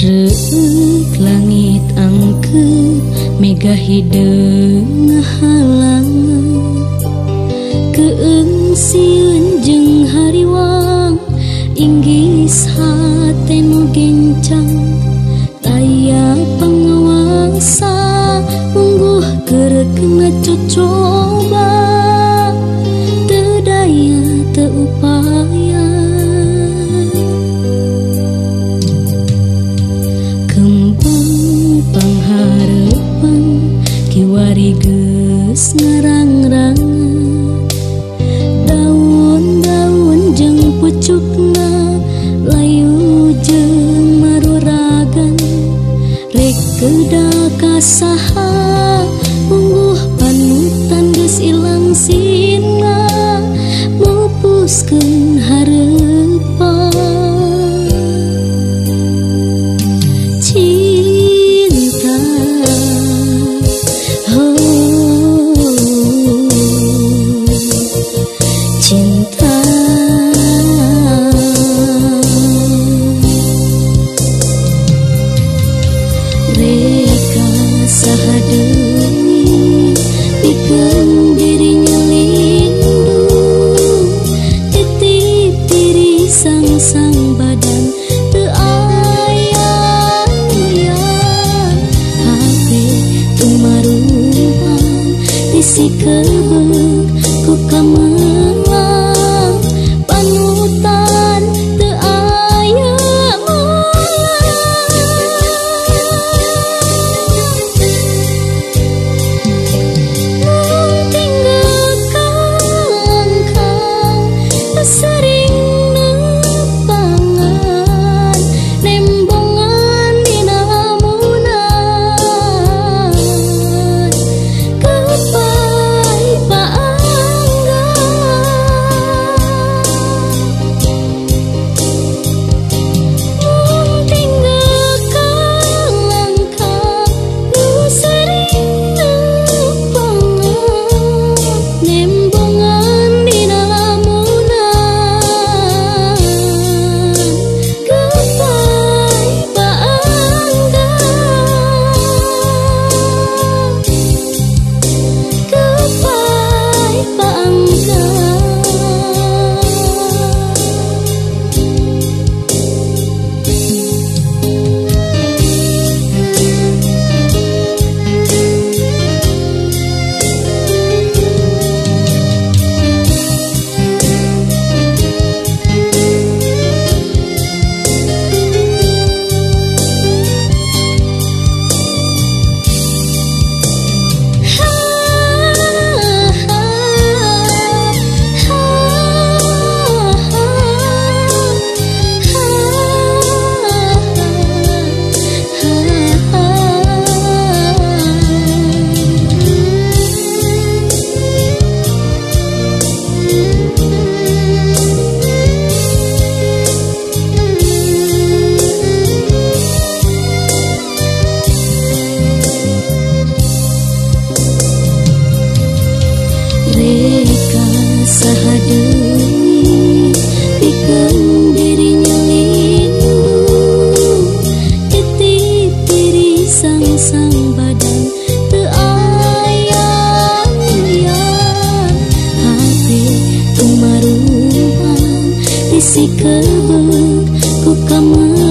Reuk langit angkeun mega hideung ngahalangan keung sieun jeung hariwang inggis hate nu gencang aya pangawasa ungguh keur kena cocoba teu daya teu upaya pangharepan kiwari geus ngarang-rangan daun-daun jeung pucukna layu jeung maruragan rek keuda kasaha ungguh panutan geus ilang sina mupuskeun hareupan sang badan teu aya-aya hate teu maruhan disikebeuk ku kamelang panutan teu aya mung tinggal kalangkang sering sahadeui pikeun dirinya lindung titip diri sang badan teu aya-aya hate teu maruhan disikebeuk ku kamelang